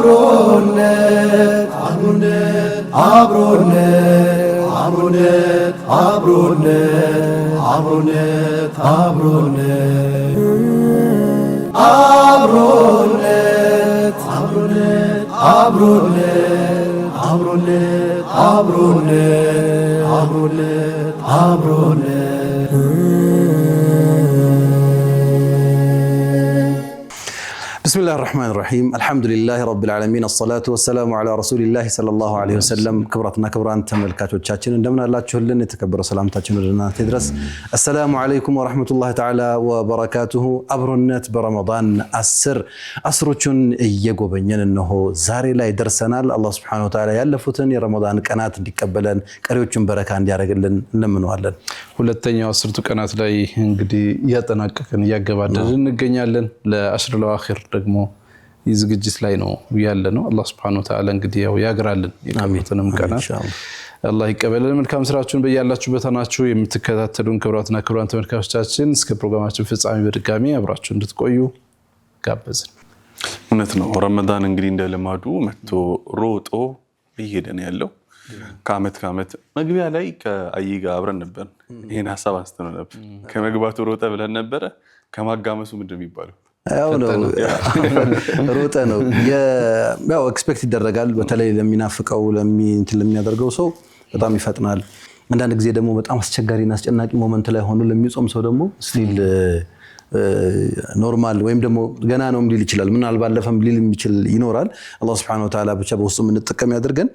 አብሮነት አብሮነት አብሮነት አብሮነት አብሮነት አብሮነት አብሮነት አብሮነት አብሮነት አብሮነት አብሮነት አብሮነት بسم الله الرحمن الرحيم الحمد لله رب العالمين الصلاة والسلام على رسول الله صلى الله عليه وسلم كبرتنا كبران ተመልካቾቻችን እንደምን አላችሁልን የተከበረ ሰላምታችን ወደና ተድረስ السلام عليكم ورحمة الله تعالى وبركاته አብሮነት በረመዳን 10 አስሮቹን እየጎበኘን ነው ዛሬ ላይ ደርሰናል አላህ Subhanahu Wa Ta'ala ያለፉትን የረመዳን ቀናት እንዲቀበለን ቀሪዎችን በረካ እንዲያደርግልን እንምነዋለን ሁለተኛው 10ቱ ቀናት ላይ እንግዲህ ያጠናቀቀን ያገባደድን እንገኛለን ለአሽር ለአኺር ደግሞ ይዝግጅት ላይ ነው ያለነው አላህ Subhanahu Wa Ta'ala እንግዲህ ያው ያግራልን የቀሩትንም ቀናት አላህ ይቀበለን መልካም ስራችሁን በያላችሁበት ናችሁ የምትከታተሉን ክብራትና ክብራን ተመልካቾቻችን እስከ ፕሮግራማችን ፍጻሜ በድጋሚ አብራችሁ እንድትቆዩ ጋበዝን እውነት ነው ረመዳን እንግዲህ እንደለማዱ መጥቶ ሮጦ ይሄደን ያለው ከአመት መግቢያ ላይ ከአይጋ አብረን ነበር ይሄን ሐሳብ አስተነው ነበር ከመግባቱ ሮጠ ብለን ነበር ከማጋመሱ ምንድነው የሚባለው ያው ነው ሮጠ ነው ያው ኤክስፔክት ይደረጋል በተለይ ለሚናፍቀው ለሚያደርገው ሰው በጣም ይፈጥናል አንዳንድ ጊዜ ደግሞ በጣም አስቸጋሪና አስጨናቂ ሞመንት ላይ ሆኖ ለሚጾም ሰው ደግሞ ስቲል ኖርማል ወይም ደግሞ ገና ነው ሊል ይችላል ምናልባት ባለፈም ሊል የሚችል ይኖራል አላህ Subhanahu Wa Ta'ala ብቻ በውስጡ ምን ተጠቀም ያድርገን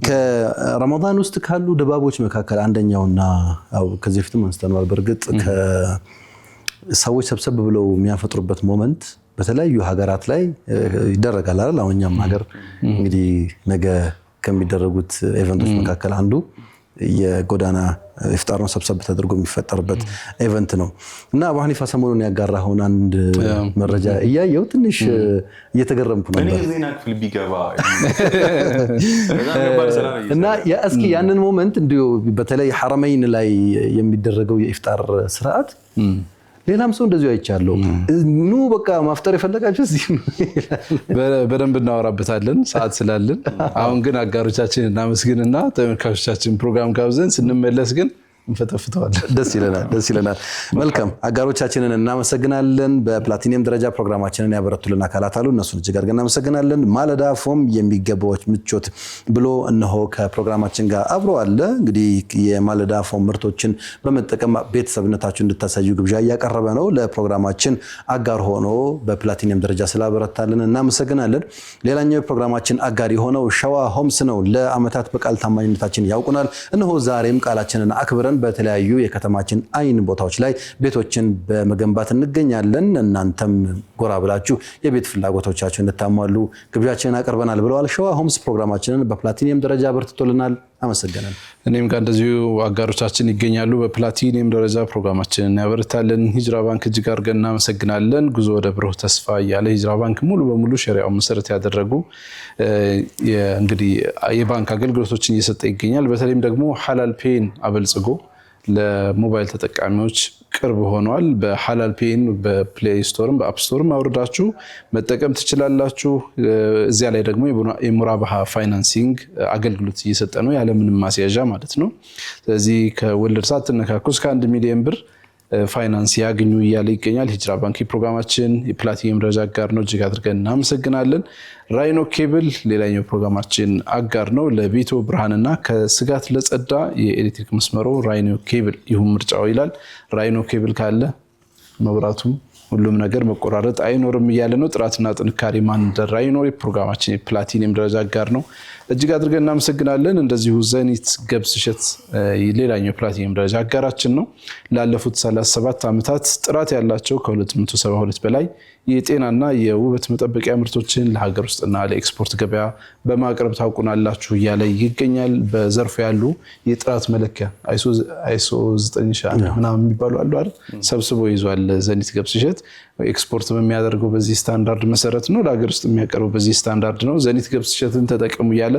ከረመዳን ውስጥ ካሉ ድባቦች መካከል አንደኛውና ያው ከዚህ ፊትም አንስተናል በርግጥ ሰዎች ሰብሰብ ብለው የሚያፈጥሩበት ሞመንት በተለያዩ ሀገራት ላይ ይደረጋል አይደል አሁንኛም ሀገር እንግዲህ ነገ ከሚደረጉት ኢቨንቶች መካከል አንዱ የጎዳና ኢፍጣርን ሰብሰብ ተደርጎ የሚፈጠርበት ኢቨንት ነው እና አቡ ሐኒፋ ሰሞኑን ያጋራውን አንድ መረጃ እያየው ትንሽ እየተገረምኩ ነበር እኔ ዜና ክፍል ቢገባ እና እስኪ ያንን ሞመንት እንዲሁ በተለይ ሐረመይን ላይ የሚደረገው የኢፍጣር ስርዓት ሌላም ሰው እንደዚሁ አይቻለው ኑ በቃ ማፍጠር የፈለጋችሁ እዚህ በደንብ እናወራበታለን ሰዓት ስላለን አሁን ግን አጋሮቻችን እናመስግንና ተመልካቾቻችን ፕሮግራም ጋብዘን ስንመለስ ግን እንፈተፍተዋለን ደስ ይለናል መልካም አጋሮቻችንን እናመሰግናለን በፕላቲኒየም ደረጃ ፕሮግራማችንን ያበረቱልን አካላት አሉ እነሱን እጅግ አድርገን እናመሰግናለን ማለዳ ፎም የሚገባዎች ምቾት ብሎ እነሆ ከፕሮግራማችን ጋር አብሮ አለ እንግዲህ የማለዳ ፎም ምርቶችን በመጠቀም ቤተሰብነታችሁ እንድታሳዩ ግብዣ ያቀረበ ነው ለፕሮግራማችን አጋር ሆኖ በፕላቲኒየም ደረጃ ስላበረታልን እናመሰግናለን ሌላኛው የፕሮግራማችን አጋር የሆነው ሸዋ ሆምስ ነው ለአመታት በቃል ታማኝነታችን ያውቁናል እነሆ ዛሬም ቃላችንን አክብረን በተለያዩ የከተማችን አይን ቦታዎች ላይ ቤቶችን በመገንባት እንገኛለን እናንተም ጎራ ብላችሁ የቤት ፍላጎቶቻችሁን እንድታሟሉ ግብዣችንን አቀርበናል ብለዋል ሸዋ ሆምስ ፕሮግራማችንን በፕላቲኒየም ደረጃ አበርትቶልናል አመሰግናለሁ እኔም ጋር እንደዚሁ አጋሮቻችን ይገኛሉ በፕላቲኒየም ደረጃ ፕሮግራማችንን ያበረታልን ሂጅራ ባንክ እጅግ አድርገን እናመሰግናለን ጉዞ ወደ ብሩህ ተስፋ ያለ ሂጅራ ባንክ ሙሉ በሙሉ ሸሪዓው መሰረት ያደረጉ እንግዲህ የባንክ አገልግሎቶችን እየሰጠ ይገኛል በተለይም ደግሞ ሐላል ፔን አበልጽጎ ለሞባይል ተጠቃሚዎች ቅርብ ሆኗል በሐላል ፔን በፕሌይ ስቶርም በአፕ ስቶርም አውርዳችሁ መጠቀም ትችላላችሁ እዚያ ላይ ደግሞ የሙራባሃ ፋይናንሲንግ አገልግሎት እየሰጠ ነው ያለ ምንም ማስያዣ ማለት ነው ስለዚህ ከወለድ ሳትነካኩ እስከ 1 ሚሊዮን ብር ፋይናንስ ያገኙ ይያለ ይገኛል ሂጅራ ባንክ ፕሮግራማችን የፕላቲኒየም ደረጃ አጋር ነው እጅግ አድርገን እናመሰግናለን ራይኖ ኬብል ሌላኛው ፕሮግራማችን አጋር ነው ለቤቶ ብርሃንና ከስጋት ለጸዳ የኤሌክትሪክ መስመሮ ራይኖ ኬብል ይሁን ምርጫው ይላል ራይኖ ኬብል ካለ መብራቱ ሁሉም ነገር መቆራረጥ አይኖርም ይያለ ነው ጥራትና ጥንካሬ ማን ራይኖ ፕሮግራማችን የፕላቲኒየም ደረጃ አጋር ነው እጅግ አድርገን እናመሰግናለን እንደዚሁ ዘኒት ገብስሸት ሌላኛው ፕላቲኒየም ደረጃ አጋራችን ነው ላለፉት 37 አመታት ጥራት ያላቸው ከ272 በላይ የጤናና የውበት መጠበቂያ ምርቶችን ለሀገር ውስጥና ለኤክስፖርት ገበያ በማቅረብ ታውቁናላችሁ ያለ ይገኛል በዘርፉ ያሉ የጥራት መለኪያ አይሶ 9000 ምናምን የሚባሉ አሉ አይደል ሰብስቦ ይዟል ዘኒት ገብስሸት ኤክስፖርት በሚያደርገው በዚህ ስታንዳርድ መሰረት ነው ለሀገር ውስጥ የሚያቀርበው በዚህ ስታንዳርድ ነው ዘኒት ገብስሸትን ተጠቀሙ ያለ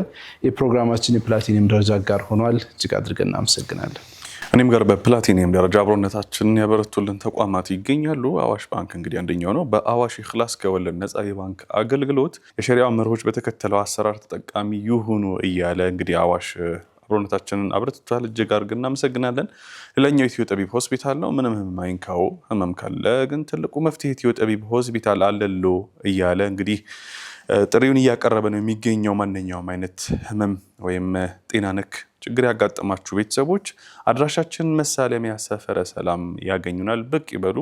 የፕሮግራማችን የፕላቲኒየም ደረጃ አጋር ሆኗል እጅግ አድርገን እናመሰግናለን እኔም ጋር በፕላቲኒየም ደረጃ አብሮነታችንን ያበረቱልን ተቋማት ይገኛሉ። አዋሽ ባንክ እንግዲህ አንደኛው ነው። በአዋሽ ኢኽላስ ከወለድ ነፃ የባንክ አገልግሎት የሸሪዓ መርሆች በተከተለው አሰራር ተጠቃሚ ይሁኑ እያለ እንግዲህ አዋሽ አብሮነታችንን አብረትቷል። እጅግ አድርገን እናመሰግናለን። ሌላኛው ኢትዮ ጠቢብ ሆስፒታል ነው። ምንም ህመም አይንካው፣ ህመም ካለ ግን ትልቁ መፍትሄ ኢትዮ ጠቢብ ሆስፒታል አለሎ እያለ እንግዲህ ጥሪውን እያቀረበ ነው የሚገኘው። ማንኛውም አይነት ህመም ወይም ጤና ነክ ችግር ያጋጠማችሁ ቤተሰቦች አድራሻችን መሳለሚያ ሰፈረ ሰላም ያገኙናል። ብቅ ይበሉ፣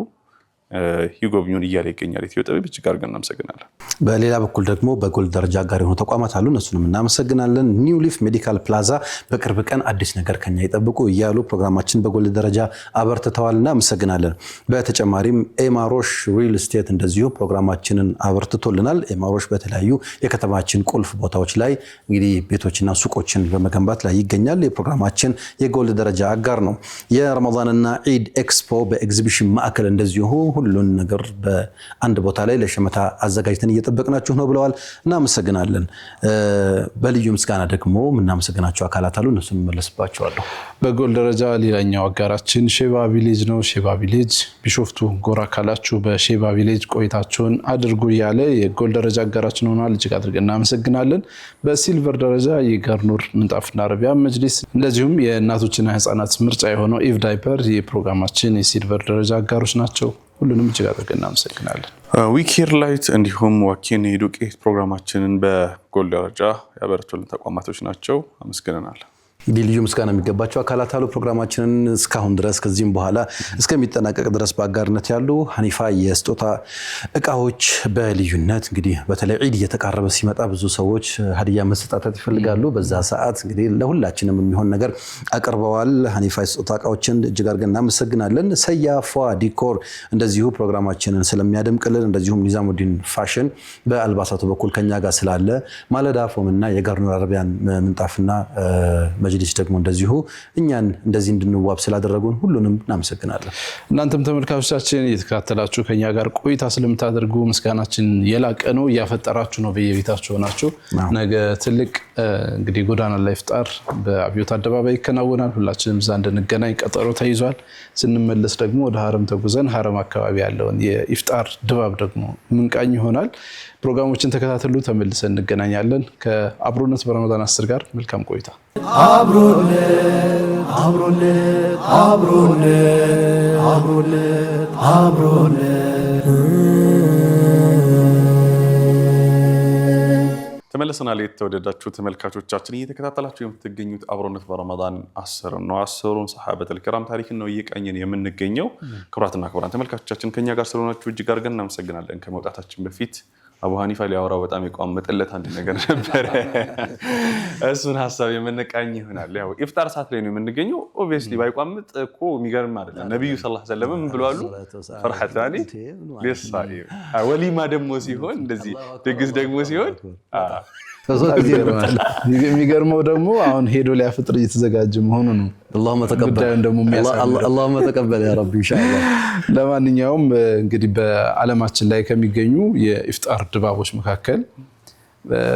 ይጎብኙን እያለ ይገኛል ኢትዮ ጠቢብ። እጅግ አድርገን እናመሰግናለን። በሌላ በኩል ደግሞ በጎልድ ደረጃ ጋር የሆኑ ተቋማት አሉ። እነሱንም እናመሰግናለን። ኒው ሊፍ ሜዲካል ፕላዛ በቅርብ ቀን አዲስ ነገር ከኛ ይጠብቁ እያሉ ፕሮግራማችን በጎልድ ደረጃ አበርትተዋል። እናመሰግናለን። በተጨማሪም ኤማሮሽ ሪል ስቴት እንደዚሁ ፕሮግራማችንን አበርትቶልናል። ኤማሮሽ በተለያዩ የከተማችን ቁልፍ ቦታዎች ላይ እንግዲህ ቤቶችና ሱቆችን በመገንባት ላይ ይገኛል። የፕሮግራማችን የጎልድ ደረጃ አጋር ነው። የረመዳንና ዒድ ኤክስፖ በኤግዚቢሽን ማዕከል እንደዚሁ ሁሉን ነገር በአንድ ቦታ ላይ ለሸመታ አዘጋጅተን እየጠበቅናችሁ ነው ብለዋል። እናመሰግናለን። በልዩ ምስጋና ደግሞ የምናመሰግናቸው አካላት አሉ። እነሱን መለስባቸዋለሁ። በጎልድ ደረጃ ሌላኛው አጋራችን ሼባ ቪሌጅ ነው። ሼባ ቪሌጅ ቢሾፍቱ ጎራ ካላችሁ በሼባ ቪሌጅ ቆይታችሁን አድርጉ እያለ የጎልድ ደረጃ አጋራችን ሆኗል። እጅግ አድርገን እናመሰግናለን። በሲልቨር ደረጃ የጋርኑር ምንጣፍና አረቢያ መጅሊስ እንደዚሁም የእናቶችና ህፃናት ምርጫ የሆነው ኢቭ ዳይፐር የፕሮግራማችን የሲልቨር ደረጃ አጋሮች ናቸው። ሁሉንም እጅግ አድርገን እናመሰግናለን። ዊኬር ላይት እንዲሁም ዋኪን የዱቄት ፕሮግራማችንን በጎልድ ደረጃ ያበረቱልን ተቋማቶች ናቸው። አመስግነናል። እንግዲህ ልዩ ምስጋና የሚገባቸው አካላት አሉ። ፕሮግራማችንን እስካሁን ድረስ ከዚህም በኋላ እስከሚጠናቀቅ ድረስ በአጋርነት ያሉ ሀኒፋ የስጦታ እቃዎች በልዩነት እንግዲህ በተለይ ዒድ እየተቃረበ ሲመጣ ብዙ ሰዎች ሀዲያ መሰጣጣት ይፈልጋሉ። በዛ ሰዓት እንግዲህ ለሁላችንም የሚሆን ነገር አቅርበዋል። ሀኒፋ የስጦታ እቃዎችን እጅግ አድርገን እናመሰግናለን። ሰያፏ ዲኮር እንደዚሁ ፕሮግራማችንን ስለሚያደምቅልን፣ እንደዚሁም ኒዛሙዲን ፋሽን በአልባሳቱ በኩል ከኛ ጋር ስላለ ማለዳ ፎምና የጋርኑር አረቢያን ምንጣፍና መጅሊስ ደግሞ እንደዚሁ እኛን እንደዚህ እንድንዋብ ስላደረጉን ሁሉንም እናመሰግናለን። እናንተም ተመልካቾቻችን እየተከታተላችሁ ከኛ ጋር ቆይታ ስለምታደርጉ ምስጋናችን የላቀ ነው። እያፈጠራችሁ ነው በየቤታችሁ ሆናችሁ። ነገ ትልቅ እንግዲህ ጎዳና ላይ ኢፍጣር በአብዮት አደባባይ ይከናወናል። ሁላችንም እዛ እንድንገናኝ ቀጠሮ ተይዟል። ስንመለስ ደግሞ ወደ ሀረም ተጉዘን ሀረም አካባቢ ያለውን የኢፍጣር ድባብ ደግሞ ምንቃኝ ይሆናል። ፕሮግራሞችን ተከታተሉ። ተመልሰን እንገናኛለን። ከአብሮነት በረመዳን 10 ጋር መልካም ቆይታ። አብሮነት አብሮነት አብሮነት አብሮነት አብሮነት ተመልሰናል። የተወደዳችሁ ተመልካቾቻችን እየተከታተላችሁ የምትገኙት አብሮነት በረመዳን 10 ነው። 10ሩን ሰሃበተል ኪራም ታሪክን ነው እየቃኘን የምንገኘው። ክቡራትና ክቡራን ተመልካቾቻችን ከኛ ጋር ስለሆናችሁ እጅግ አድርገን እናመሰግናለን። ከመውጣታችን በፊት አቡ ሀኒፋ ሊያወራው በጣም የቋመጠለት አንድ ነገር ነበረ። እሱን ሀሳብ የምንቃኝ ይሆናል። ያው ኢፍጣር ሰዓት ላይ ነው የምንገኘው። ኦብቪየስሊ ባይቋምጥ እኮ የሚገርም አይደለም። ነብዩ ሰለላሁ ዐለይሂ ወሰለም ምን ብለዋል? ፈርሐታኒ ሊሳኢም ወሊማ ደግሞ ሲሆን እንደዚህ ድግስ ደግሞ ሲሆን የሚገርመው ደግሞ አሁን ሄዶ ሊያፍጥር እየተዘጋጀ መሆኑ ነው። اللهم تقبل يا رب ان شاء الله። ለማንኛውም እንግዲህ በዓለማችን ላይ ከሚገኙ የኢፍጣር ድባቦች መካከል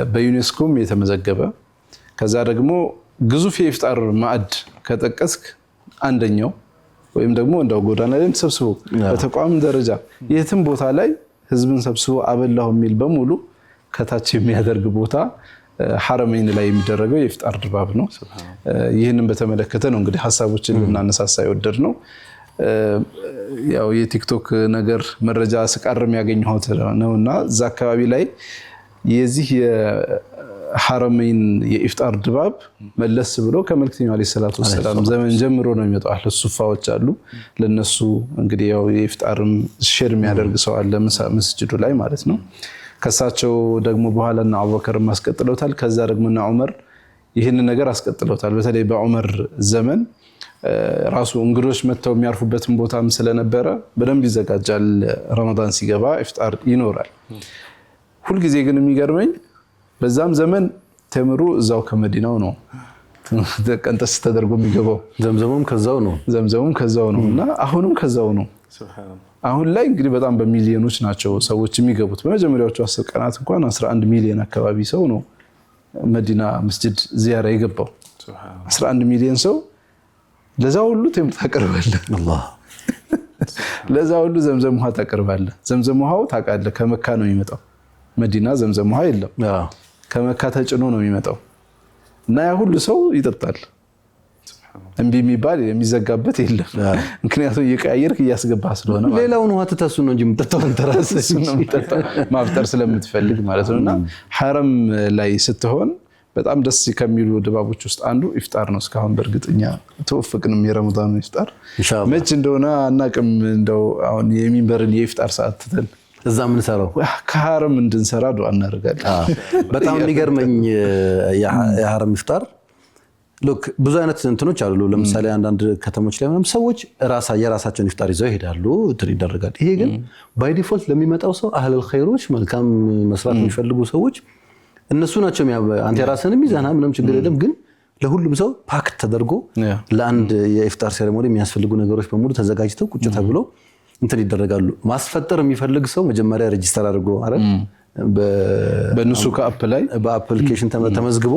በዩኔስኮም የተመዘገበ ከዛ ደግሞ ግዙፍ የኢፍጣር ማዕድ ከጠቀስክ አንደኛው ወይም ደግሞ እንደው ጎዳና ላይ ተሰብስቦ በተቋም ደረጃ የትም ቦታ ላይ ህዝብን ሰብስቦ አበላሁ የሚል በሙሉ ከታች የሚያደርግ ቦታ ሐረመይን ላይ የሚደረገው የኢፍጣር ድባብ ነው። ይህንን በተመለከተ ነው እንግዲህ ሐሳቦችን ልናነሳሳ ይወደድ ነው። ያው የቲክቶክ ነገር መረጃ ስቃርም ያገኘሁት ነውና እዛ አካባቢ ላይ የዚህ የሐረመይን የኢፍጣር ድባብ መለስ ብሎ ከመልእክተኛው አለይሂ ሰላቱ ወሰለም ዘመን ጀምሮ ነው የሚመጣው። አህለ ሱፋዎች አሉ። ለነሱ እንግዲህ ያው የኢፍጣርም ሼር የሚያደርግ ሰው አለ መስጂዱ ላይ ማለት ነው። ከሳቸው ደግሞ በኋላና አቡበከር ማስቀጥለውታል። ከዛ ደግሞና ዑመር ይህን ነገር አስቀጥለውታል። በተለይ በዑመር ዘመን ራሱ እንግዶች መተው የሚያርፉበትን ቦታም ስለነበረ በደንብ ይዘጋጃል። ረመዳን ሲገባ ኢፍጣር ይኖራል። ሁሉ ጊዜ ግን የሚገርመኝ በዛም ዘመን ተምሩ እዛው ከመዲናው ነው ተቀንጠስ ተደርጎ የሚገባው። ዘምዘሙም ከዛው ነው እና አሁንም ከዛው ነው። አሁን ላይ እንግዲህ በጣም በሚሊዮኖች ናቸው ሰዎች የሚገቡት። በመጀመሪያዎቹ 10 ቀናት እንኳን 11 ሚሊዮን አካባቢ ሰው ነው መዲና መስጂድ ዚያራ የገባው። 11 ሚሊዮን ሰው ለዛ ሁሉ ተም ታቀርባለህ አላህ ለዛ ሁሉ ዘምዘም ውሃ ታቀርባለህ ዘምዘም ውሃው ታውቃለህ ከመካ ነው የሚመጣው መዲና ዘምዘም ውሃ የለም ከመካ ተጭኖ ነው የሚመጣው እና ያ ሁሉ ሰው ይጠጣል እንቢ የሚባል የሚዘጋበት የለም ምክንያቱም እየቀያየርክ እያስገባህ ስለሆነ ሌላውን ውሃ ተተሱ ነው እንጂ የምትጠጣው ተራስህ ማፍጠር ስለምትፈልግ ማለት ነውና ሐረም ላይ ስትሆን በጣም ደስ ከሚሉ ድባቦች ውስጥ አንዱ ኢፍጣር ነው እስካሁን በእርግጠኛ ተወፍቅንም የረመዳን ኢፍጣር ኢንሻአላህ መች እንደሆነ አናቅም እንደው አሁን የሚንበርን የኢፍጣር ሰዓት ተተን እዛ ምን ሰራው ከሐረም እንድንሰራ ዱዓ እናደርጋለን በጣም የሚገርመኝ የሐረም ኢፍጣር ሉክ ብዙ አይነት እንትኖች አሉ ለምሳሌ አንዳንድ ከተሞች ላይ ምናምን ሰዎች የራሳቸውን ኢፍጣር ይዘው ይሄዳሉ እንትን ይደረጋል ይሄ ግን ባይ ዲፎልት ለሚመጣው ሰው አህለል ኸይሮች መልካም መስራት የሚፈልጉ ሰዎች እነሱ ናቸው አንተ ራስህንም ይዘህና ምንም ችግር የለም ግን ለሁሉም ሰው ፓክ ተደርጎ ለአንድ የኢፍጣር ሴሬሞኒ የሚያስፈልጉ ነገሮች በሙሉ ተዘጋጅተው ቁጭ ተብሎ እንትን ይደረጋሉ ማስፈጠር የሚፈልግ ሰው መጀመሪያ ሬጂስተር አድርጎ አይደል በነሱ ከአፕ ላይ በአፕሊኬሽን ተመዝግቦ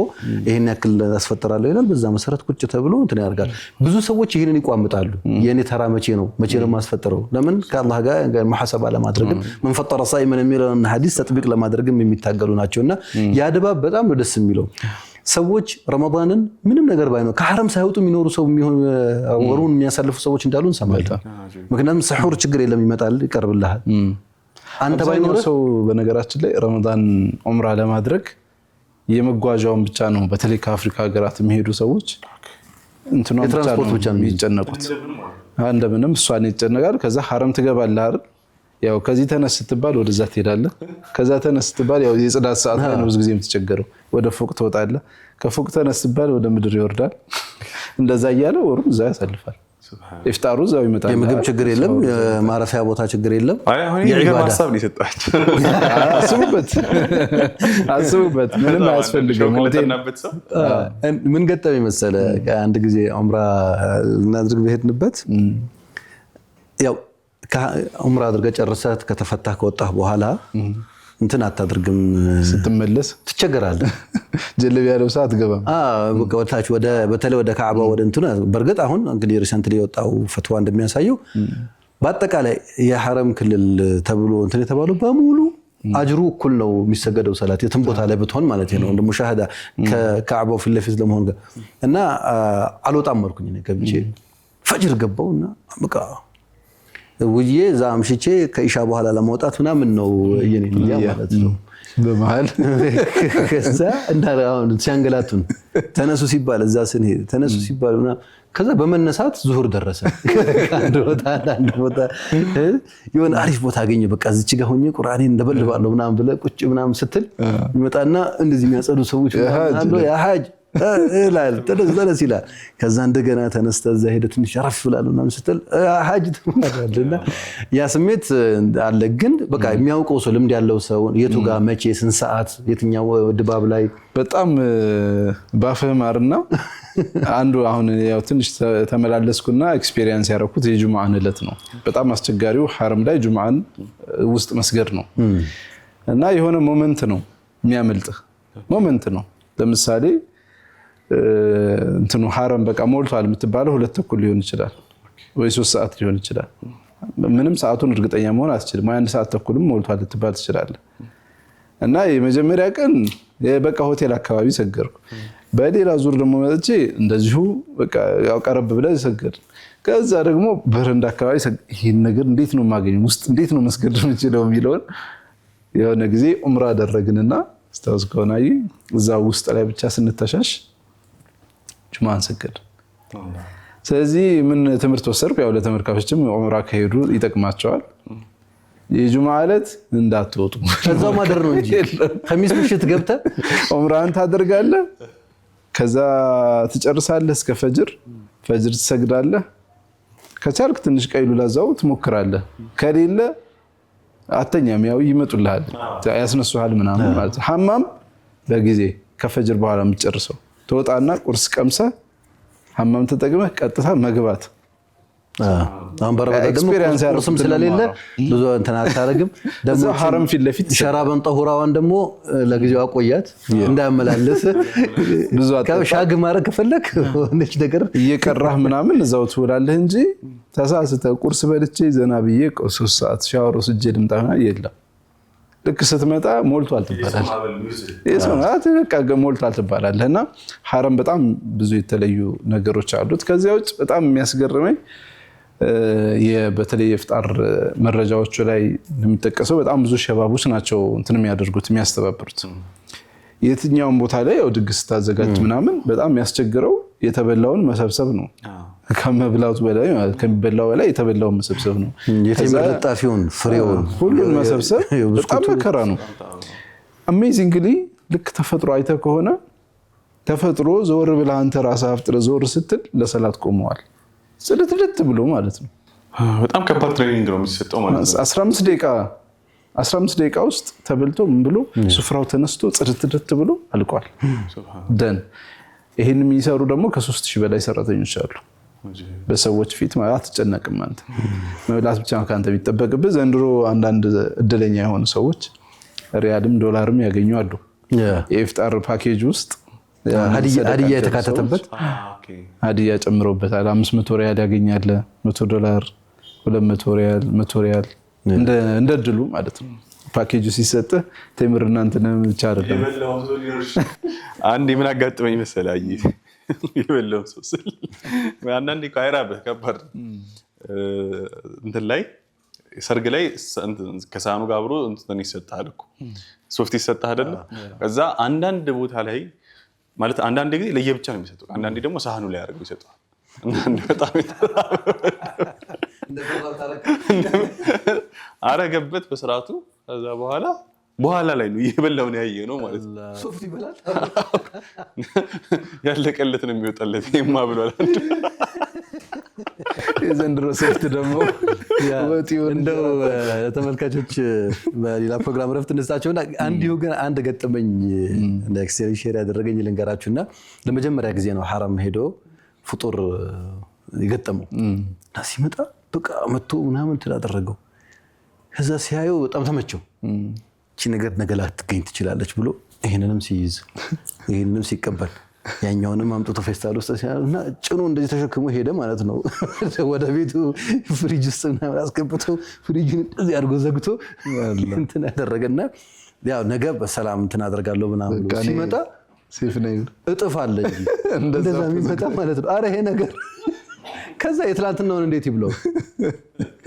ይሄን ያክል አስፈጠራለሁ ይላል በዛ መሰረት ቁጭ ተብሎ እንትን ያደርጋል ብዙ ሰዎች ይሄንን ይቋምጣሉ የኔ ተራ መቼ ነው ማስፈጠረው ለምን ከአላህ ጋር መሐሰብ ለማድረግ ምን ፈጠረ ሳይመን የሚለውን ሐዲስ ተጥቢቅ ለማድረግም የሚታገሉ ናቸውና ያ ድባብ በጣም ነው ደስ የሚለው ሰዎች ረመዳንን ምንም ነገር ባይኖር ከሐረም ሳይወጡ የሚኖሩ ሰው የሚሆን ወሩን የሚያሳልፉ ሰዎች እንዳሉ እንሰማለን ምክንያቱም ሰሁር ችግር የለም ይመጣል ይቀርብልሃል አንተ ባይኖር ሰው በነገራችን ላይ ረመዳን ዑምራ ለማድረግ የመጓዣውን ብቻ ነው በተለይ ከአፍሪካ ሀገራት የሚሄዱ ሰዎች እንትኑ ትራንስፖርት ብቻ ነው የሚጨነቁት እንደምንም እሷን ይጨነቃል ከዛ ሐረም ትገባለህ አይደል ያው ከዚህ ተነስ ስትባል ወደዛ ትሄዳለህ ከዛ ተነስ ስትባል ያው የጽዳት ሰዓት ላይ ነው ብዙ ጊዜ የምትቸገረው ወደ ፎቅ ትወጣለህ ከፎቅ ተነስ ስትባል ወደ ምድር ይወርዳል እንደዛ እያለ ወሩን እዛ ያሳልፋል ኢፍጣሩ እዛው ይመጣል የምግብ ችግር የለም የማረፊያ ቦታ ችግር የለም አሁን የኢባዳ ሐሳብ ሊሰጣችሁ አስቡበት ምንም አያስፈልግም ምን ገጠመኝ መሰለህ አንድ ጊዜ ዑምራ እናድርግ በሄድንበት ያው ዑምራ አድርገህ ጨርሰህ ከተፈታህ ከወጣህ በኋላ እንትን አታድርግም ስትመለስ ትቸገራለህ ጀለቢያ ለብሳ አትገባም ወታች በተለይ ወደ ካዕባ ወደ እንትን በርግጥ አሁን እንግዲህ ሪሰንትሊ የወጣው ፈትዋ እንደሚያሳየው በአጠቃላይ የሐረም ክልል ተብሎ እንትን የተባለው በሙሉ አጅሩ እኩል ነው የሚሰገደው ሰላት የትም ቦታ ላይ ብትሆን ማለት ነው እንደ ሙሻሃዳ ከካዕባው ፊት ለፊት ለመሆን እና አልወጣም አልኩኝ ነው ገብቼ ፈጅር ገባውና በቃ ውዬ ዛምሽቼ ከኢሻ በኋላ ለመውጣት ምናምን ነው የኔ ማለት ነው በመሃል ከዛ እንዳራውን ሲያንገላቱን ተነሱ ሲባል እዛ ስንሄድ ተነሱ ሲባልና ከዛ በመነሳት ዙሁር ደረሰ አንድ ቦታ የሆነ አሪፍ ቦታ አገኘ በቃ እዚች ጋር ሆኜ ቁርአኔን እንደበልባለሁ ምናምን ብለ ቁጭ ምናምን ስትል ይመጣና እንደዚህ የሚያጸዱ ሰዎች አሉ ያ ሐጅ እላል ተነስ ይላል ከዛ እንደገና ተነስተ እዛ ሄደ ትንሽ አረፍ ብላለና ስትል ሐጅ ተማራለና ያ ስሜት አለ ግን በቃ የሚያውቀው ሰው ልምድ ያለው ሰው የቱ ጋር መቼ ስንት ሰዓት የትኛው ድባብ ላይ በጣም ባፈማርና አንዱ አሁን ያው ትንሽ ተመላለስኩና ኤክስፒሪየንስ ያደረኩት የጁማዓን ዕለት ነው በጣም አስቸጋሪው ሐረም ላይ ጁማዓን ውስጥ መስገድ ነው እና የሆነ ሞመንት ነው የሚያመልጥህ ሞመንት ነው ለምሳሌ እንትኑ ሐረም በቃ ሞልቷል የምትባለው 2:30 ሊሆን ይችላል ወይ 3 ሰዓት ሊሆን ይችላል ምንም ሰዓቱን እርግጠኛ መሆን አትችልም ወይ 1 ሰዓት ተኩልም ሞልቷል ልትባል ትችላለህ እና የመጀመሪያ ቀን በቃ ሆቴል አካባቢ ሰገርኩ በሌላ ዙር ደግሞ መጥቼ እንደዚሁ በቃ ያው ቀረብ ብለ ሰገር ከዛ ደግሞ በረንዳ አካባቢ ይሄን ነገር እንዴት ነው ማገኘው ውስጥ እንዴት ነው መስገድ የምችለው የሚለውን የሆነ ጊዜ ዑምራ አደረግንና ስታውስ ከሆነයි እዛ ውስጥ ላይ ብቻ ስንተሻሽ ጁማን ሰገድ ስለዚህ ምን ትምህርት ወሰርኩ ያው ለተመርካቾችም ዑምራ ከሄዱ ይጠቅማቸዋል የጁማዓ ዕለት እንዳትወጡ ከዛው ማደር ነው እንጂ ኸሚስ ምሽት ገብተህ ዑምራን ታደርጋለህ ከዛ ትጨርሳለህ እስከ ፈጅር ትሰግዳለህ ከቻልክ ትንሽ ቀይሉላ ዛው ትሞክራለህ ከሌለ አተኛም ያው ይመጡልሃል ያስነሱሃል ምናምን ማለት ሐማም በጊዜ ከፈጅር በኋላ የምትጨርሰው ተወጣና ቁርስ ቀምሰህ ሐማም ተጠቅመህ ቀጥታ መግባት አሁን በረመዳን ደግሞ ቁርስም ስለሌለ ብዙ እንትን አታረግም። ደግሞ ሐረም ፊት ለፊት ሸራበን ጠሁራዋን ደግሞ ለጊዜው አቆያት እንዳያመላለስ ብዙ ሻግ ማረግ ከፈለክ ወንደች ነገር እየቀራህ ምናምን እዛው ትውላለህ እንጂ ተሳስተህ ቁርስ በልቼ ዘና ብዬ 3 ሰዓት ሻወር ወስጄ ልምጣና የለም ልክ ስትመጣ ሞልቷል ትባላለህ። የሰማት በቃ ሞልቷል ትባላለህና ሐረም በጣም ብዙ የተለዩ ነገሮች አሉት። ከዚያ ውጭ በጣም የሚያስገርመኝ በተለይ የፍጣር መረጃዎቹ ላይ የሚጠቀሰው በጣም ብዙ ሸባቦች ናቸው እንትን የሚያደርጉት የሚያስተባብሩት። የትኛውን ቦታ ላይ ያው ድግስ ታዘጋጅ ምናምን በጣም የሚያስቸግረው የተበላውን መሰብሰብ ነው። ከመብላቱ በላይ ማለት ከሚበላው በላይ የተበላውን መሰብሰብ ነው። የተመረጣፊውን ፍሬውን ሁሉን መሰብሰብ በጣም መከራ ነው። አሜዚንግሊ ልክ ተፈጥሮ አይተ ከሆነ ተፈጥሮ ዞር ብለህ አንተ ራስህ አፍጥረ ዞር ስትል ለሰላት ቆመዋል ጽድት ብሎ ማለት ነው። በጣም ከባድ ትሬኒንግ ነው የሚሰጠው ማለት ነው። 15 ደቂቃ ውስጥ ተበልቶ ምን ብሎ ሱፍራው ተነስቶ ጽድት ብሎ አልቋል። ደን ይሄን የሚሰሩ ደግሞ ከ3000 በላይ ሰራተኞች አሉ። በሰዎች ፊት ማለት አትጨነቅም አንተ መብላት ብቻ ካንተ ቢጠበቅብህ። ዘንድሮ አንዳንድ እድለኛ የሆኑ ሰዎች ሪያልም ዶላርም ያገኙ አሉ። የኢፍጣር ፓኬጅ ውስጥ ሀዲያ የተካተተበት ሀዲያ ጨምሮበታል። 500 ሪያል ያገኛል፣ $100፣ 200 ሪያል፣ 100 ሪያል እንደ ድሉ ማለት ነው። ፓኬጁ ሲሰጥ ተምርና እንትን ብቻ አይደለም። አንዴ ምን አጋጥመኝ መሰለህ የበላው ሰው ስል አንዳንዴ ካይራበህ ከባድ እንትን ላይ ሰርግ ላይ ከሳህኑ ጋር አብሮ እንትን ይሰጣል እኮ ሶፍት ይሰጣል አይደል? ከዛ አንዳንድ ቦታ ላይ ማለት አንዳንድ ጊዜ ለየብቻ ነው የሚሰጠው፣ አንዳንዴ ደግሞ ሳህኑ ላይ አድርገው ይሰጣል። በጣም አረገበት በስርዓቱ። ከዛ በኋላ ላይ ነው የበላውን ያየ ነው ማለት ነው። ሶፍት ይበላል ያለቀለት ነው የሚወጣለት ይማ ብሏል። የዘንድሮ ሶፍት ደግሞ እንደው ተመልካቾች በሌላ ፕሮግራም ረፍት እንስጣቸውና አንዲሁ ግን አንድ ገጠመኝ እንደ ኤክስቴሪ ሼር ያደረገኝ ልንገራችሁና ለመጀመሪያ ጊዜ ነው ሐረም ሄዶ ፍጡር የገጠመው እና ሲመጣ በቃ መጥቶ ምናምን ተዳደረገው። ከዛ ሲያየው በጣም ተመቸው። እቺ ነገር ነገ ላትገኝ ትችላለች ብሎ ይሄንንም ሲይዝ ይሄንንም ሲቀበል ያኛውንም አምጥቶ ፌስታል ውስጥ ሲያልና ጭኑ እንደዚህ ተሸክሞ ሄደ ማለት ነው። ወደ ቤቱ ፍሪጅ ውስጥ ምናምን አስገብቶ ፍሪጅን እንደዚህ አድርጎ ዘግቶ እንትን ያደረገና ያው ነገ በሰላም እንትን አደርጋለሁ ምናምን ብሎ ሲመጣ ሴፍ ነው እጥፍ አለ እንጂ እንደዛ የሚመጣ ማለት ነው። አረ ይሄ ነገር ከዛ የትላንትናውን እንዴት ይብለው?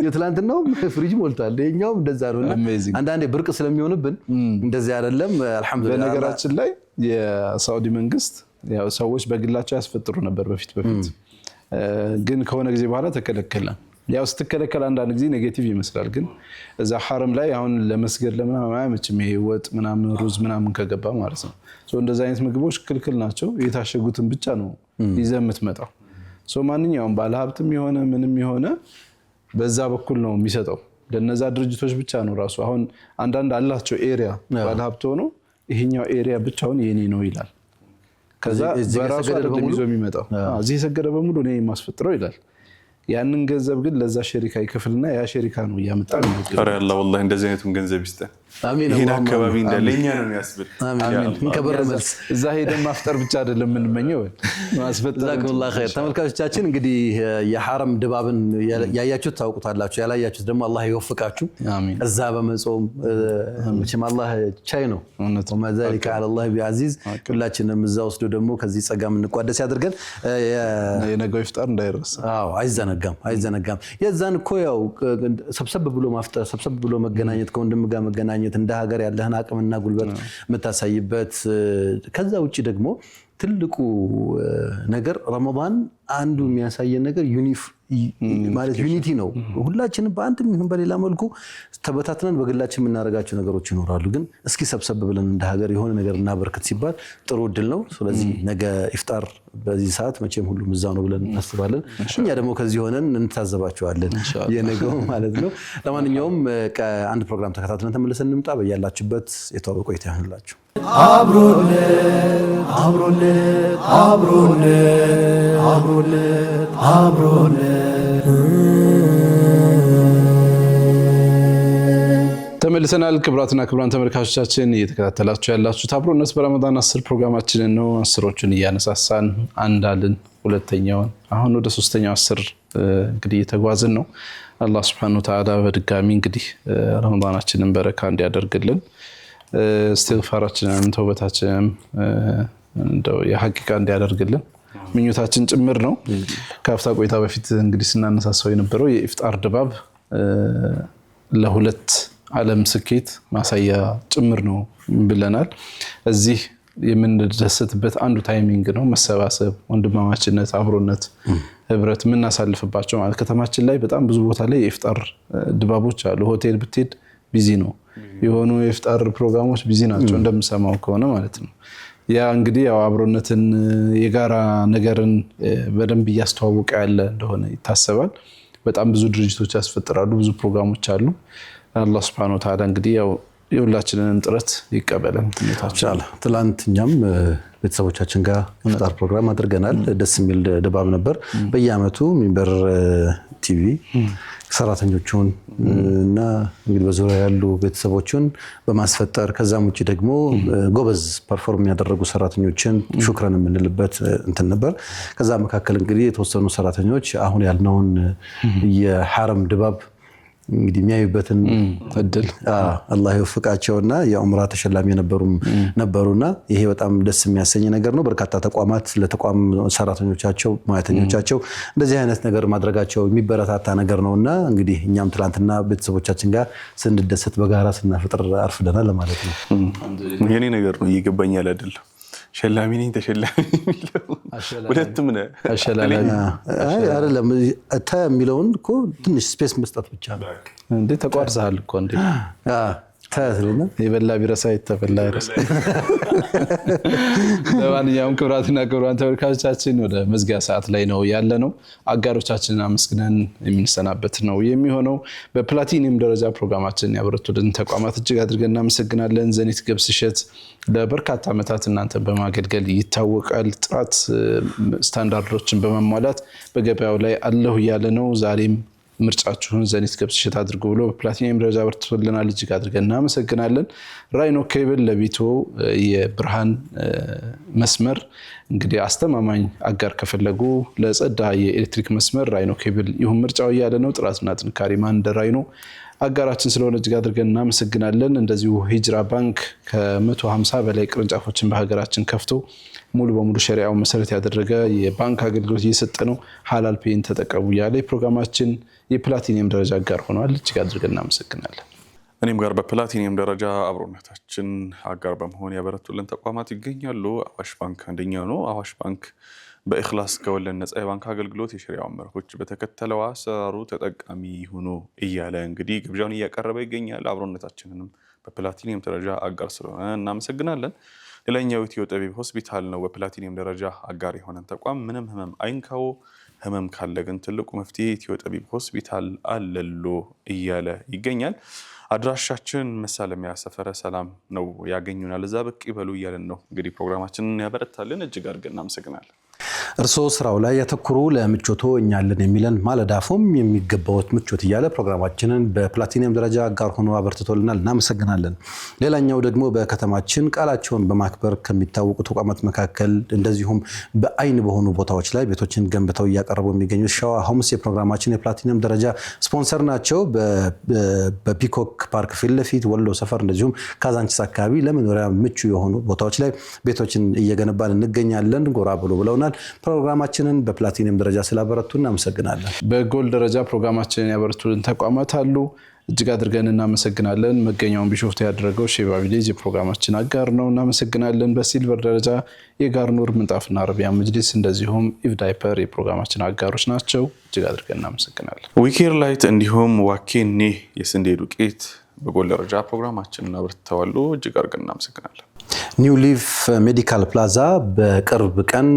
የትላንትናው ፍሪጅ ሞልቷል፣ የኛውም እንደዛ ነውና አንዳንዴ ብርቅ ስለሚሆንብን እንደዚህ አይደለም። አልሐምዱሊላህ። በነገራችን ላይ የሳውዲ መንግስት ያው ሰዎች በግላቸው ያስፈጥሩ ነበር በፊት ግን ከሆነ ጊዜ በኋላ ተከለከለ። ያው ስትከለከል አንዳንድ ጊዜ ኔጌቲቭ ይመስላል፣ ግን እዛ ሐረም ላይ አሁን ለመስገድ ለምናምን አይመችም። ይሄ ወጥ ምናምን ሩዝ ምናምን ከገባ ማለት ነው። እንደዛ አይነት ምግቦች ክልክል ናቸው። የታሸጉትን ብቻ ነው ይዘህ የምትመጣው። ማንኛውም ባለሀብትም የሆነ ምንም የሆነ በዛ በኩል ነው የሚሰጠው። ለነዛ ድርጅቶች ብቻ ነው ራሱ። አሁን አንዳንድ አላቸው ኤሪያ ባለሀብት ሆኖ ይሄኛው ኤሪያ ብቻውን የኔ ነው ይላል። ከዛ በራሱ አይደለም ይዞ የሚመጣው። እዚህ የሰገደ በሙሉ እኔ የማስፈጥረው ይላል። ያንን ገንዘብ ግን ለዛ ሸሪካ ይከፍልና ያ ሸሪካ ነው ያመጣ ነው። ኧረ አላህ ወላሂ እንደዚህ አይነቱን ገንዘብ ይስጠን። አሜን። ይሄን አካባቢ እንደለኛ ነው የሚያስብል። አሜን። ከበር መልስ እዛ ሄደን ማፍጠር ብቻ አይደለም የምንመኘው ማስፈጠር። ጀዛኩሙላህ ኸይር። ተመልካቾቻችን እንግዲህ የሐረም ድባብን ያያችሁት ታውቁታላችሁ፣ ያላያችሁት ደግሞ አላህ ይወፍቃችሁ። አሜን። እዛ በመጾም መቼም አላህ ቻይ ነው። ወማ ዛሊከ ዐለላህ ቢዐዚዝ። ሁላችንም እዛ ወስዶ ደግሞ ከዚህ ጸጋ እንቋደስ ያድርገን። የነገው ይፍጣር እንዳይረሳ። አዎ አይዘነጋም። የዛን እኮ ያው ሰብሰብ ብሎ ማፍጠር፣ ሰብሰብ ብሎ መገናኘት፣ ከወንድም ጋር መገናኘት፣ እንደ ሀገር ያለህን አቅምና ጉልበት የምታሳይበት። ከዛ ውጪ ደግሞ ትልቁ ነገር ረመዳን አንዱ የሚያሳየን ነገር ማለት ዩኒቲ ነው። ሁላችንም በአንድም ይሁን በሌላ መልኩ ተበታትነን በግላችን የምናደርጋቸው ነገሮች ይኖራሉ። ግን እስኪ ሰብሰብ ብለን እንደ ሀገር የሆነ ነገር እናበርክት ሲባል ጥሩ እድል ነው። ስለዚህ ነገ ኢፍጣር በዚህ ሰዓት መቼም ሁሉም እዛው ነው ብለን እናስባለን። እኛ ደግሞ ከዚህ ሆነን እንታዘባቸዋለን የነገው ማለት ነው። ለማንኛውም አንድ ፕሮግራም ተከታትለን ተመልሰን እንምጣ። በያላችሁበት የተዋበ ቆይታ ይሁንላችሁ። አብሮነት ተመልሰናል። ክብራትና ክብራን ተመልካቾቻችን እየተከታተላችሁ ያላችሁት አብሮነት በረመዳን 10 ፕሮግራማችንን ነው። 10ዎቹን እያነሳሳን አንዳልን ሁለተኛውን አሁን ወደ 3ኛው 10 እንግዲህ እየተጓዝን ነው። አላህ Subhanahu Wa Ta'ala በድጋሚ እንግዲህ ረመዳናችንን በረካ እንዲያደርግልን እስትግፋራችንን ተውበታችንን እንደው የሐቂቃ እንዲያደርግልን ምኞታችን ጭምር ነው። ከአፍታ ቆይታ በፊት እንግዲህ ስናነሳሳው የነበረው የኢፍጣር ድባብ ለሁለት ዓለም ስኬት ማሳያ ጭምር ነው ብለናል። እዚህ የምንደሰትበት አንዱ ታይሚንግ ነው። መሰባሰብ፣ ወንድማማችነት፣ አብሮነት፣ ህብረት የምናሳልፍባቸው ማለት ከተማችን ላይ በጣም ብዙ ቦታ ላይ የኢፍጣር ድባቦች አሉ። ሆቴል ብትሄድ ቢዚ ነው። የሆኑ የኢፍጣር ፕሮግራሞች ቢዚ ናቸው እንደምሰማው ከሆነ ማለት ነው። ያ እንግዲህ ያው አብሮነትን የጋራ ነገርን በደንብ እያስተዋወቀ ያለ እንደሆነ ይታሰባል። በጣም ብዙ ድርጅቶች ያስፈጥራሉ፣ ብዙ ፕሮግራሞች አሉ። አላህ Subhanahu Wa Ta'ala እንግዲህ ያው የሁላችንን ጥረት ይቀበለን። ኢንሻአላህ ትላንት እኛም ቤተሰቦቻችን ጋር ኢፍጣር ፕሮግራም አድርገናል። ደስ የሚል ድባብ ነበር። በየአመቱ ሚንበር ቲቪ ሰራተኞቹን እና እንግዲህ በዙሪያ ያሉ ቤተሰቦችን በማስፈጠር ከዛም ውጪ ደግሞ ጎበዝ ፐርፎርም ያደረጉ ሰራተኞችን ሹክራን የምንልበት እንትን ነበር። ከዛ መካከል እንግዲህ የተወሰኑ ሰራተኞች አሁን ያልነውን የሐረም ድባብ እንግዲህ የሚያዩበትን እድል አላህ ይወፍቃቸውና የዑምራ ተሸላሚ ነበሩና ይሄ በጣም ደስ የሚያሰኝ ነገር ነው። በርካታ ተቋማት ለተቋም ሰራተኞቻቸው ማያተኞቻቸው እንደዚህ አይነት ነገር ማድረጋቸው የሚበረታታ ነገር ነውና እንግዲህ እኛም ትላንትና ቤተሰቦቻችን ጋር ስንደሰት በጋራ ስናፍጥር አርፍደናል ማለት ነው። የኔ ነገር ነው ይገባኛል አይደል? ሸላሚ ነኝ ተሸላሚ የሚለው ሁለቱም ነው። አይደለም የሚለውን እኮ ትንሽ ስፔስ መስጠት ብቻ ነው እንዴ። ተቋርዘሃል እኮ እንዴ። ታስለና የበላ ቢረሳ ይተበላ ይረሳ። ለማንኛውም ክብራትና ክብራን ተመልካቾቻችን ወደ መዝጊያ ሰዓት ላይ ነው ያለነው። አጋሮቻችንን አመስግነን የምንሰናበት ነው የሚሆነው። በፕላቲኒየም ደረጃ ፕሮግራማችንን ያበረቱልን ተቋማት እጅግ አድርገን እናመሰግናለን። ዘኒት ገብስ እሸት ለበርካታ ዓመታት እናንተን በማገልገል ይታወቃል። ጥራት ስታንዳርዶችን በማሟላት በገበያው ላይ አለሁ ያለ ነው። ዛሬም ምርጫችሁን ዘኒት ገብስ እሸት አድርጉ ብሎ በፕላቲኒየም ደረጃ አበርክቶልናል። እጅግ አድርገን እናመሰግናለን። ራይኖ ኬብል ለቤቶ የብርሃን መስመር እንግዲህ አስተማማኝ አጋር ከፈለጉ ለጸዳ የኤሌክትሪክ መስመር ራይኖ ኬብል ይሁን ምርጫው ያለ ነው። ጥራትና ጥንካሬ ማን እንደ ራይኖ አጋራችን ስለሆነ እጅግ አድርገን እናመሰግናለን። እንደዚሁ ሂጅራ ባንክ ከ150 በላይ ቅርንጫፎችን በሀገራችን ከፍቶ ሙሉ በሙሉ ሸሪዓውን መሰረት ያደረገ የባንክ አገልግሎት እየሰጠ ነው። ሐላል ፔይን ተጠቀሙ ያለ ፕሮግራማችን የፕላቲኒየም ደረጃ አጋር ሆኗል። እጅግ አድርገን እናመሰግናለን። እኔም ጋር በፕላቲኒየም ደረጃ አብሮነታችን አጋር በመሆን ያበረቱልን ተቋማት ይገኛሉ። አዋሽ ባንክ አንደኛው ነው። አዋሽ ባንክ በእኽላስ ከወለድ ነፃ የባንክ አገልግሎት የሸሪዓውን መርሆች በተከተለው አሰራሩ ተጠቃሚ ሆኖ እያለ እንግዲህ ግብዣውን እያቀረበ ይገኛል። አብሮነታችንንም በፕላቲኒየም ደረጃ አጋር ስለሆነ እናመሰግናለን። ሌላኛው ኢትዮ ጠቢብ ሆስፒታል ነው። በፕላቲኒየም ደረጃ አጋር የሆነን ተቋም ምንም ህመም አይንካው፣ ህመም ካለ ግን ትልቁ መፍትሄ ኢትዮ ጠቢብ ሆስፒታል አለሎ እያለ ይገኛል። አድራሻችን መሳለሚያ ሰፈረ ሰላም ነው ያገኙናል። እዛ ብቅ ይበሉ እያለን ነው እንግዲህ ፕሮግራማችንን ያበረታልን። እጅግ አድርገን እናመሰግናለን። እርስዎ ስራው ላይ ያተኩሩ፣ ለምቾቶ እኛለን የሚለን ማለዳ ፎም የሚገባውት ምቾት እያለ ፕሮግራማችንን በፕላቲኒየም ደረጃ አጋር ሆኖ አበርትቶልናል። እናመሰግናለን። ሌላኛው ደግሞ በከተማችን ቃላቸውን በማክበር ከሚታወቁ ተቋማት መካከል እንደዚሁም በአይን በሆኑ ቦታዎች ላይ ቤቶችን ገንብተው እያቀረቡ የሚገኙት ሸዋ ሆምስ የፕሮግራማችን የፕላቲኒየም ደረጃ ስፖንሰር ናቸው። በፒኮክ ፓርክ ፊት ለፊት ወሎ ሰፈር እንደዚሁም ካዛንቺስ አካባቢ ለመኖሪያ ምቹ የሆኑ ቦታዎች ላይ ቤቶችን እየገነባን እንገኛለን። ጎራ ብሎ ብለውናል። ፕሮግራማችንን በፕላቲኒየም ደረጃ ስላበረቱ እናመሰግናለን። በጎልድ ደረጃ ፕሮግራማችንን ያበረቱልን ተቋማት አሉ። እጅግ አድርገን እናመሰግናለን። መገኛውን ቢሾፍቱ ያደረገው ሼባ ቪሌጅ የፕሮግራማችን አጋር ነው። እናመሰግናለን። በሲልቨር ደረጃ የጋርኑር ምንጣፍና አረቢያ መጅሊስ እንደዚሁም ኢቭ ዳይፐር የፕሮግራማችን አጋሮች ናቸው። እጅግ አድርገን እናመሰግናለን። ዊኬር ላይት እንዲሁም ዋኬኔ የስንዴ ዱቄት በጎልድ ደረጃ ፕሮግራማችንን አበርትተዋል። እጅግ አድርገን እናመሰግናለን። ኒው ሊፍ ሜዲካል ፕላዛ በቅርብ ቀን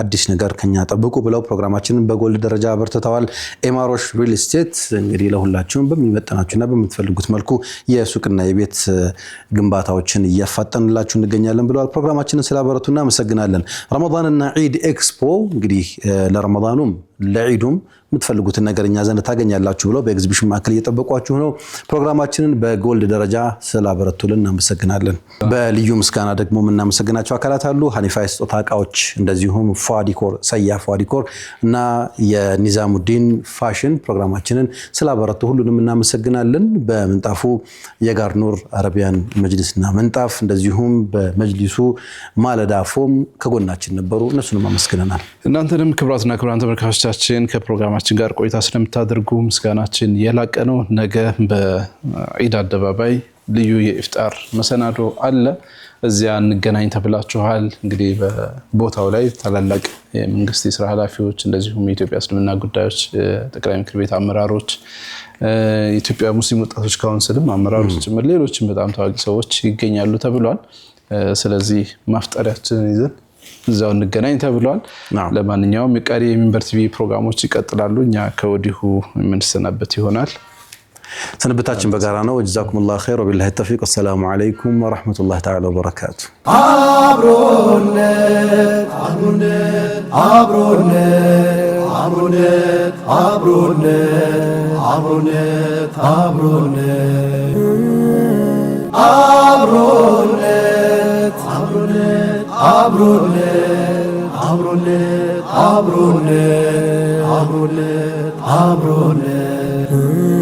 አዲስ ነገር ከኛ ጠብቁ ብለው ፕሮግራማችንን በጎልድ ደረጃ አበርትተዋል። ኤማሮሽ ሪል ስቴት እንግዲህ ለሁላችሁም በሚመጥናችሁና በምትፈልጉት መልኩ የሱቅና የቤት ግንባታዎችን እያፋጠንላችሁ እንገኛለን ብለዋል። ፕሮግራማችንን ስላበረቱ እናመሰግናለን። ረመዳንና ዒድ ኤክስፖ እንግዲህ ለረመዳኑም ለዒዱም የምትፈልጉትን ነገር እኛ ዘንድ ታገኛላችሁ ብለው በኤግዚቢሽን ማዕከል እየጠበቋችሁ ነው። ፕሮግራማችንን በጎልድ ደረጃ ስላበረቱልን እናመሰግናለን። በልዩ ምስጋና ደግሞ የምናመሰግናቸው አካላት አሉ። ሀኒፋ የስጦታ እቃዎች፣ እንደዚሁም ፏዲኮር ሰያ ፏዲኮር እና የኒዛሙዲን ፋሽን ፕሮግራማችንን ስላበረቱ ሁሉንም እናመሰግናለን። በምንጣፉ የጋር ኑር አረቢያን መጅሊስና ምንጣፍ እንደዚሁም በመጅሊሱ ማለዳ ፎም ከጎናችን ነበሩ። እነሱንም አመስግነናል። እናንተንም ክቡራትና ክቡራን ተመልካቾቻችን ከፕሮግራማችን ጋር ቆይታ ስለምታደርጉ ምስጋናችን የላቀ ነው። ነገ በዒድ አደባባይ ልዩ የኢፍጣር መሰናዶ አለ። እዚያ እንገናኝ ተብላችኋል። እንግዲህ በቦታው ላይ ታላላቅ የመንግስት የስራ ኃላፊዎች እንደዚሁም የኢትዮጵያ እስልምና ጉዳዮች ጠቅላይ ምክር ቤት አመራሮች፣ የኢትዮጵያ ሙስሊም ወጣቶች ካውንስልም አመራሮች ጭምር ሌሎችም በጣም ታዋቂ ሰዎች ይገኛሉ ተብሏል። ስለዚህ ማፍጠሪያችንን ይዘን እዛው እንገናኝ ተብሏል። ለማንኛውም የቀሪ የሚንበር ቲቪ ፕሮግራሞች ይቀጥላሉ። እኛ ከወዲሁ የምንሰናበት ይሆናል። سنبتاችን በጋራ ነው። ጀዛኩሙላሁ ኸይር ወቢላሂ ተውፊቅ። ወሰላሙ አለይኩም ወራህመቱላሂ ተዓላ ወበረካቱ። አብሮነት አብሮነት አብሮነት አብሮነት አብሮነት አብሮነት አብሮነት አብሮነት አብሮነት አብሮነት አብሮነት አብሮነት አብሮነት